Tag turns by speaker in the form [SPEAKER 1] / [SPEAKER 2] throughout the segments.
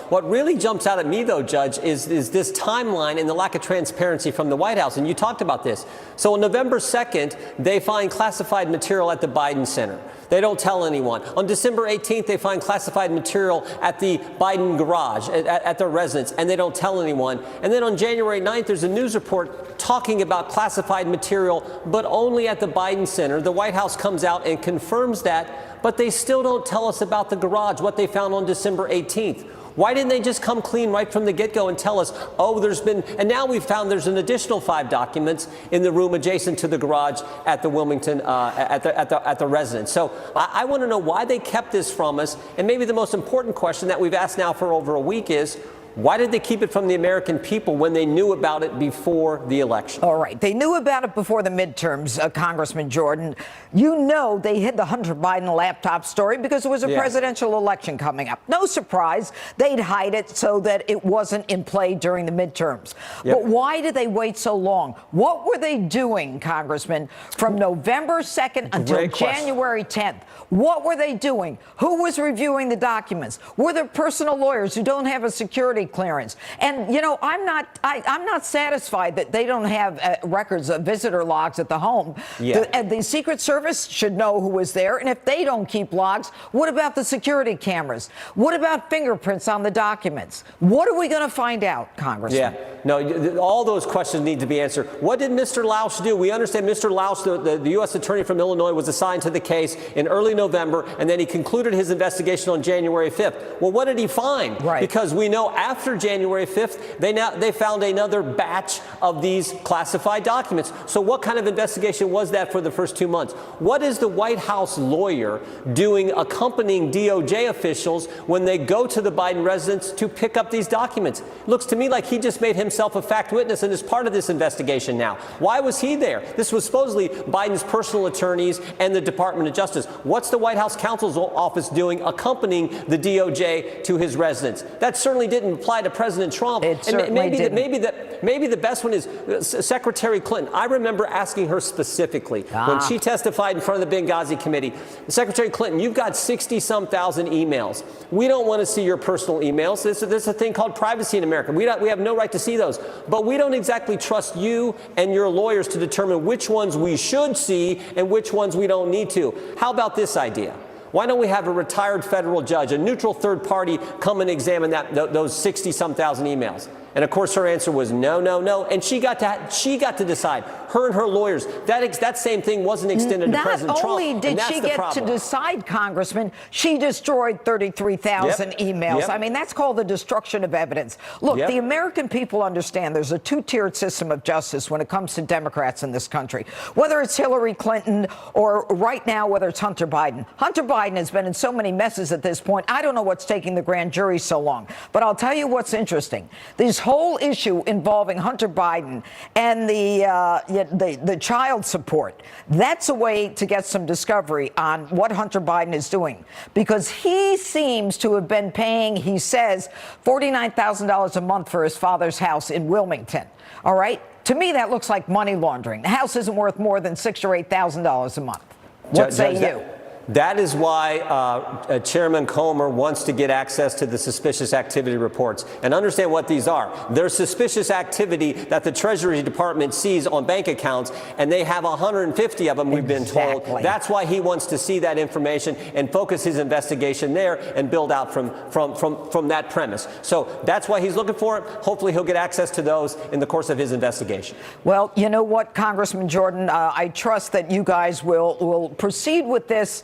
[SPEAKER 1] What really jumps out at me, though, Judge, is this timeline and the lack of transparency from the White House. And you talked about this. So on November 2nd, they find classified material at the Biden Center. They don't tell anyone. On December 18th, they find classified material at the Biden garage, at their residence, and they don't tell anyone. And then on January 9th, there's a news report talking about classified material, but only at the Biden Center. The White House comes out and confirms that, but they still don't tell us about the garage, what they found on December 18th. Why didn't they just come clean right from the get-go and tell us, oh, there's been, and now we've found there's an additional 5 documents in the room adjacent to the garage at the Wilmington, at the residence. So I want to know why they kept this from us. And maybe the most important question that we've asked now for over a week is, why did they keep it from the American people when they knew about it before the election?
[SPEAKER 2] All right. They knew about it before the midterms, Congressman Jordan. You know they hid the Hunter Biden laptop story because there was a presidential election coming up. No surprise. They'd hide it so that it wasn't in play during the midterms. But why did they wait so long? What were they doing, Congressman, from November 2nd until January 10th? What were they doing? Who was reviewing the documents? Were there personal lawyers who don't have a security clearance? And, you know, I'm not satisfied that they don't have records of visitor logs at the home. The Secret Service should know who was there. And if they don't keep logs, what about the security cameras? What about fingerprints on the documents? What are we going to find out, Congressman?
[SPEAKER 1] No, all those questions need to be answered. What did Mr. Lausch do? We understand Mr. Lausch, the U.S. attorney from Illinois, was assigned to the case in early November, and then he concluded his investigation on January 5th. Well, what did he find? Because we know after January 5th, they found another batch of these classified documents. So what kind of investigation was that for the first 2 months? What is the White House lawyer doing accompanying DOJ officials when they go to the Biden residence to pick up these documents? It looks to me like he just made himself a fact witness and is part of this investigation now. Why was he there? This was supposedly Biden's personal attorneys and the Department of Justice. What's the White House counsel's office doing accompanying the DOJ to his residence? That certainly didn't apply to President Trump. Maybe the best one is Secretary Clinton. I remember asking her specifically when she testified in front of the Benghazi committee, Secretary Clinton, you've got 60-some thousand emails. We don't want to see your personal emails. There's a thing called privacy in America. We have no right to see those. But we don't exactly trust you and your lawyers to determine which ones we should see and which ones we don't need to. How about this idea? Why don't we have a retired federal judge, a neutral third party, come and examine those 60-some thousand emails? And of course, her answer was no, no, no. And she got to decide. Her and her lawyers. That same thing wasn't extended to President Trump.
[SPEAKER 2] Not only did she get to decide, Congressman, she destroyed 33,000 emails. I mean, that's called the destruction of evidence. Look, the American people understand there's a two-tiered system of justice when it comes to Democrats in this country. Whether it's Hillary Clinton or right now, whether it's Hunter Biden. Hunter Biden has been in so many messes at this point. I don't know what's taking the grand jury so long. But I'll tell you what's interesting. This whole issue involving Hunter Biden and the child support, that's a way to get some discovery on what Hunter Biden is doing, because he seems to have been paying, he says, $49,000 a month for his father's house in Wilmington. All right. To me, that looks like money laundering. The house isn't worth more than $6,000 or $8,000 a month. What say you?
[SPEAKER 1] That is why Chairman Comer wants to get access to the suspicious activity reports. And understand what these are. They're suspicious activity that the Treasury Department sees on bank accounts, and they have 150 of them, we've been told. That's why he wants to see that information and focus his investigation there and build out from that premise. So that's why he's looking for it. Hopefully he'll get access to those in the course of his investigation.
[SPEAKER 2] Well, you know what, Congressman Jordan, I trust that you guys will proceed with this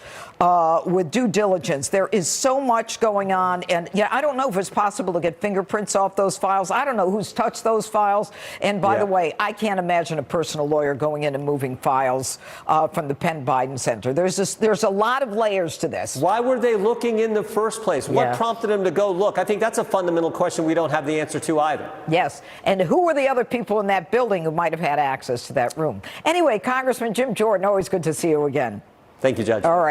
[SPEAKER 2] with due diligence. There is so much going on, and I don't know if it's possible to get fingerprints off those files. I don't know who's touched those files. And by the way, I can't imagine a personal lawyer going in and moving files from the Penn Biden Center. There's a lot of layers to this.
[SPEAKER 1] Why were they looking in the first place? What prompted them to go look? I think that's a fundamental question we don't have the answer to either.
[SPEAKER 2] Yes. And who were the other people in that building who might have had access to that room? Anyway, Congressman Jim Jordan, always good to see you again.
[SPEAKER 1] Thank you, Judge.
[SPEAKER 2] All right.